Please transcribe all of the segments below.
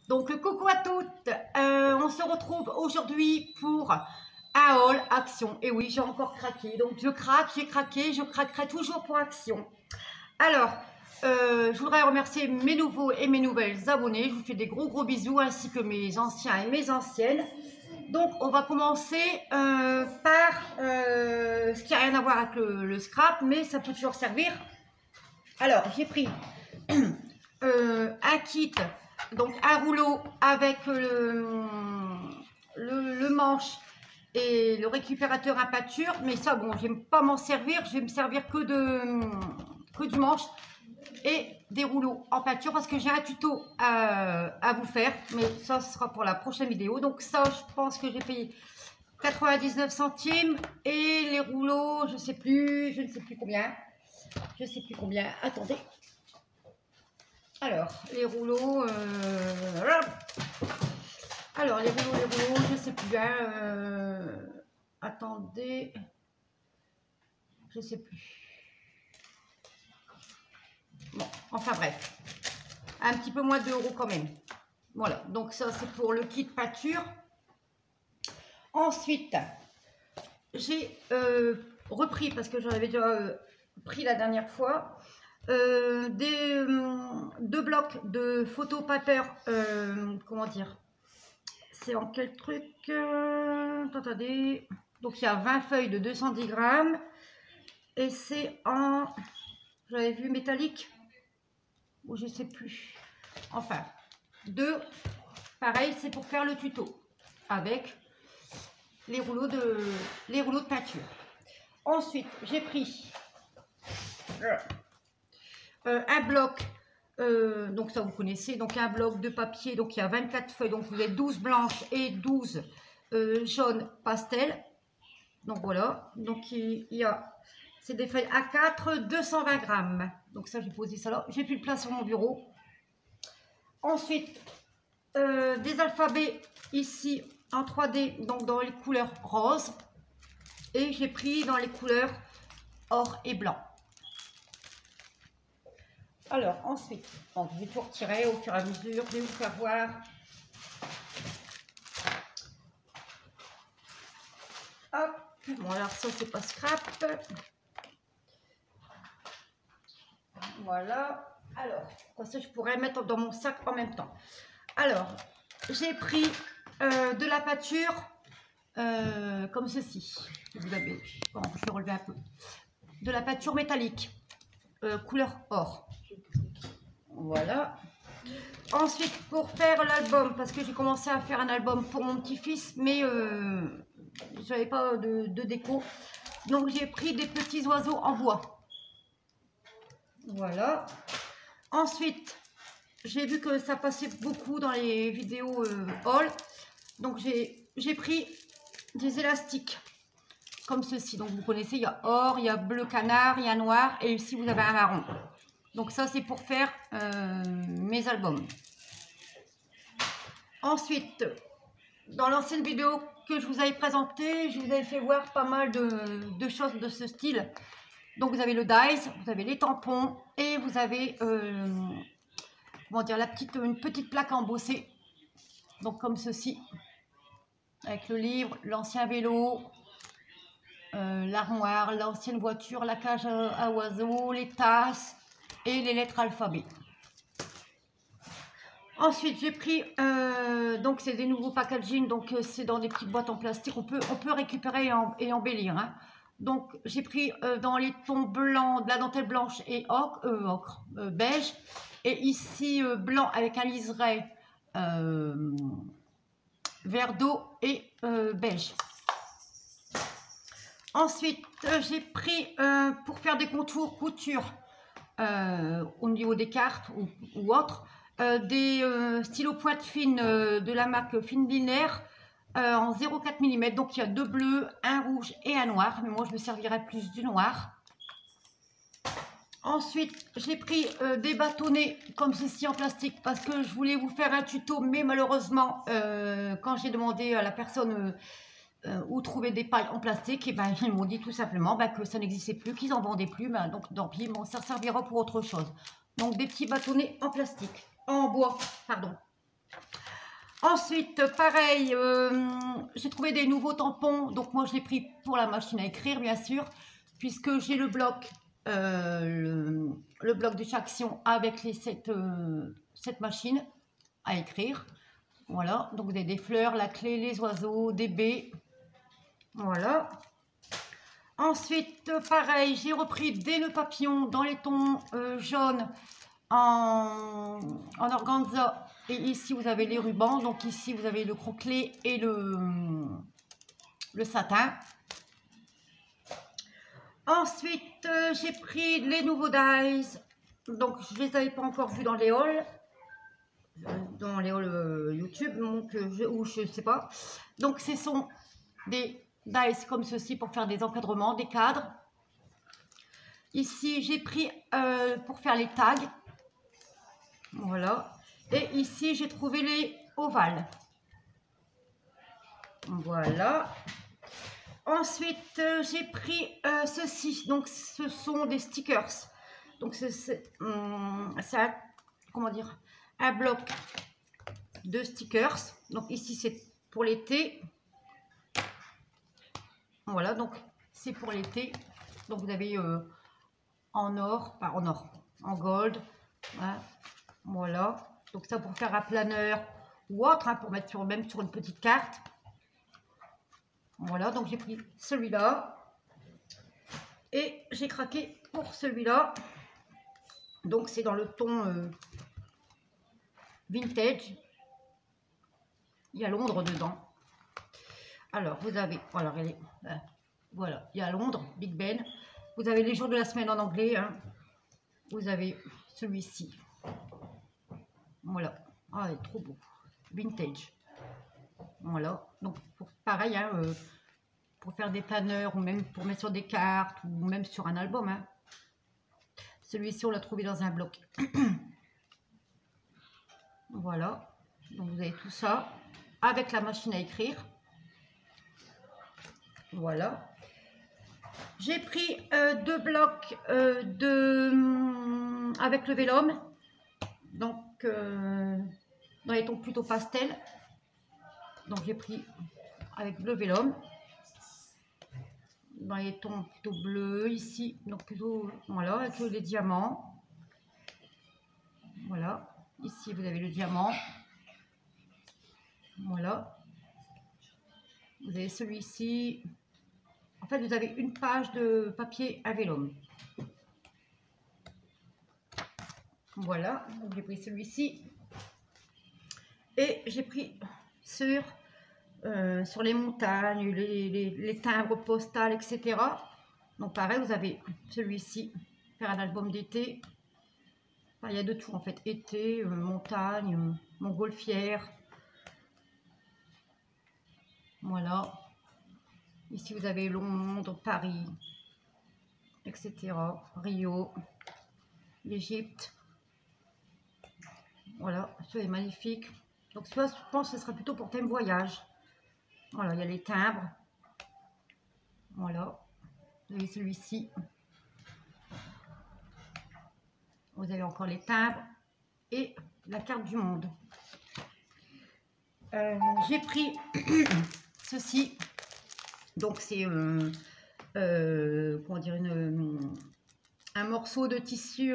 Donc coucou à toutes, on se retrouve aujourd'hui pour un haul Action. Et oui, j'ai encore craqué, donc je craque, j'ai craqué, je craquerai toujours pour Action. Alors, je voudrais remercier mes nouveaux et mes nouvelles abonnés. Je vous fais des gros bisous ainsi que mes anciens et mes anciennes. Donc on va commencer par ce qui n'a rien à voir avec le scrap, mais ça peut toujours servir. Alors j'ai pris un kit, donc un rouleau avec le manche et le récupérateur à pâture, mais ça bon, je n'aime pas m'en servir, je vais me servir que du manche et des rouleaux en pâture parce que j'ai un tuto à vous faire, mais ça sera pour la prochaine vidéo. Donc ça, je pense que j'ai payé 99 centimes et les rouleaux, je ne sais plus combien. Attendez. Alors, les rouleaux, je ne sais plus bien. Attendez, je ne sais plus. Bon, enfin bref, un petit peu moins de € quand même. Voilà, donc ça c'est pour le kit pâture. Ensuite, j'ai repris, parce que j'en avais déjà pris la dernière fois, deux blocs de photo paper, comment dire, c'est en quel truc, attendez, donc il y a 20 feuilles de 210 grammes et c'est en, j'avais vu métallique, ou je sais plus, enfin, deux, pareil, c'est pour faire le tuto, avec les rouleaux de peinture. Ensuite, j'ai pris un bloc, donc ça vous connaissez, donc un bloc de papier, donc il y a 24 feuilles, donc vous avez 12 blanches et 12 jaunes pastel. Donc voilà, donc il y a, c'est des feuilles A4, 220 grammes. Donc ça, j'ai posé ça là, j'ai plus de place sur mon bureau. Ensuite, des alphabets ici en 3D, donc dans les couleurs roses. Et j'ai pris dans les couleurs or et blanc. Alors ensuite, donc, je vais tout retirer au fur et à mesure, je vais vous faire voir. Hop, bon alors ça c'est pas scrap. Voilà, alors, comme ça je pourrais mettre dans mon sac en même temps. Alors, j'ai pris de la pâture comme ceci. Vous avez, bon, je vais relever un peu. De la pâture métallique, couleur or. Voilà. Ensuite, pour faire l'album, parce que j'ai commencé à faire un album pour mon petit-fils, mais je n'avais pas de déco. Donc, j'ai pris des petits oiseaux en bois. Voilà. Ensuite, j'ai vu que ça passait beaucoup dans les vidéos haul. Donc, j'ai pris des élastiques comme ceci. Donc, vous connaissez, il y a or, il y a bleu canard, il y a noir et ici, vous avez un marron. Donc, ça, c'est pour faire mes albums. Ensuite, dans l'ancienne vidéo que je vous avais présentée, je vous avais fait voir pas mal de choses de ce style. Donc, vous avez le dies, vous avez les tampons et vous avez, comment dire, une petite plaque embossée. Donc, comme ceci, avec le livre, l'ancien vélo, l'armoire, l'ancienne voiture, la cage à oiseaux, les tasses et les lettres alphabet. Ensuite, j'ai pris, donc c'est des nouveaux packaging, donc c'est dans des petites boîtes en plastique, on peut récupérer et embellir. Hein. Donc, j'ai pris dans les tons blancs, de la dentelle blanche et ocre, beige. Et ici, blanc avec un liseré vert d'eau et beige. Ensuite, j'ai pris pour faire des contours couture au niveau des cartes ou autres, des stylos pointe fine de la marque Fine Linéaire en 0,4 mm. Donc il y a deux bleus, un rouge et un noir. Mais moi je me servirai plus du noir. Ensuite j'ai pris des bâtonnets comme ceci en plastique parce que je voulais vous faire un tuto. Mais malheureusement quand j'ai demandé à la personne où trouver des pailles en plastique, et ben, ils m'ont dit tout simplement que ça n'existait plus, qu'ils en vendaient plus. Donc tant pis, bon, ça servira pour autre chose. Donc des petits bâtonnets en plastique. En bois, pardon. Ensuite, pareil, j'ai trouvé des nouveaux tampons. Donc moi, je l'ai pris pour la machine à écrire, bien sûr, puisque j'ai le bloc de Chaction avec cette machine à écrire. Voilà, donc vous avez des fleurs, la clé, les oiseaux, des baies. Voilà. Ensuite, pareil, j'ai repris des nœuds papillons dans les tons jaunes en organza. Et ici, vous avez les rubans. Donc ici, vous avez le croquelet et le satin. Ensuite, j'ai pris les nouveaux dies. Donc, je ne les avais pas encore vus dans les hauls. YouTube, donc, ou je ne sais pas. Donc, ce sont des dies comme ceci pour faire des encadrements, des cadres. Ici, j'ai pris pour faire les tags. Voilà. Et ici, j'ai trouvé les ovales. Voilà. Ensuite, j'ai pris ceci. Donc, ce sont des stickers. Donc, c'est comment dire, un bloc de stickers. Donc, ici, c'est pour l'été. Voilà, donc c'est pour l'été. Donc, vous avez en or, pas en or, en gold. Hein, voilà. Donc, ça pour faire un planeur ou autre, hein, pour mettre même sur une petite carte. Voilà, donc j'ai pris celui-là et j'ai craqué pour celui-là. Donc c'est dans le ton vintage. Il y a Londres dedans. Alors vous avez, voilà, voilà, il y a Londres, Big Ben. Vous avez les jours de la semaine en anglais. Hein. Vous avez celui-ci. Voilà, ah, il est trop beau, vintage. Voilà, donc pareil, hein, pour faire des planeurs ou même pour mettre sur des cartes ou même sur un album. Hein. Celui-ci, on l'a trouvé dans un bloc. Voilà, donc vous avez tout ça avec la machine à écrire. Voilà. J'ai pris 2 blocs avec le vélum. Donc, dans les tons plutôt pastel. Donc j'ai pris avec le vélum dans les tons plutôt bleus ici, donc plutôt voilà avec les diamants. Voilà, ici vous avez le diamant. Voilà, vous avez celui-ci. En fait, vous avez une page de papier à vélum. Voilà, donc j'ai pris celui-ci et j'ai pris sur les montagnes, les timbres postales, etc. Donc pareil, vous avez celui-ci, faire un album d'été. Enfin, il y a de tout en fait, été, montagne, montgolfière. Voilà. Ici vous avez Londres, Paris, etc. Rio, l'Égypte. Voilà, ça est magnifique. Donc ça, je pense que ce sera plutôt pour thème voyage. Voilà, il y a les timbres. Voilà. Vous avez celui-ci. Vous avez encore les timbres et la carte du monde. J'ai pris ceci. Donc c'est comment dire, un morceau de tissu.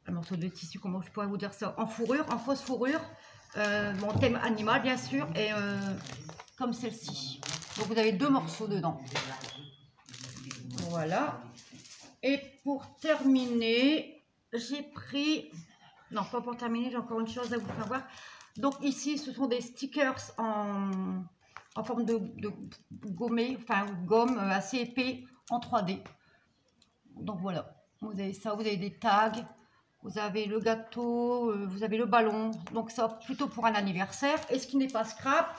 Un morceau de tissu, comment je pourrais vous dire ça, en fourrure, en fausse fourrure. Bon, thème animal bien sûr, et comme celle-ci. Donc vous avez 2 morceaux dedans. Voilà. Et pour terminer, j'ai pris, non pas pour terminer, j'ai encore une chose à vous faire voir. Donc ici ce sont des stickers en forme de gommé, enfin gomme assez épais en 3D. Donc voilà, vous avez ça, vous avez des tags. Vous avez le gâteau, vous avez le ballon, donc ça plutôt pour un anniversaire. Et ce qui n'est pas scrap,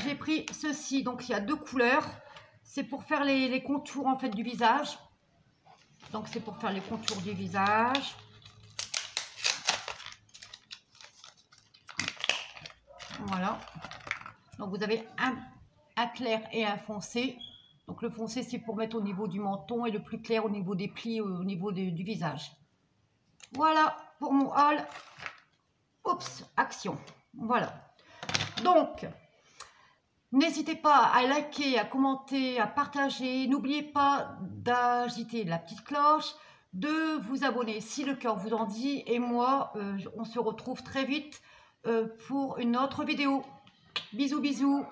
j'ai pris ceci, donc il y a 2 couleurs. C'est pour faire les contours en fait du visage. Donc c'est pour faire les contours du visage. Voilà. Donc vous avez un clair et un foncé. Donc le foncé c'est pour mettre au niveau du menton et le plus clair au niveau des plis, au niveau du visage. Voilà pour mon haul. Oups, action. Voilà. Donc, n'hésitez pas à liker, à commenter, à partager. N'oubliez pas d'agiter la petite cloche, de vous abonner si le cœur vous en dit. Et moi, on se retrouve très vite pour une autre vidéo. Bisous, bisous.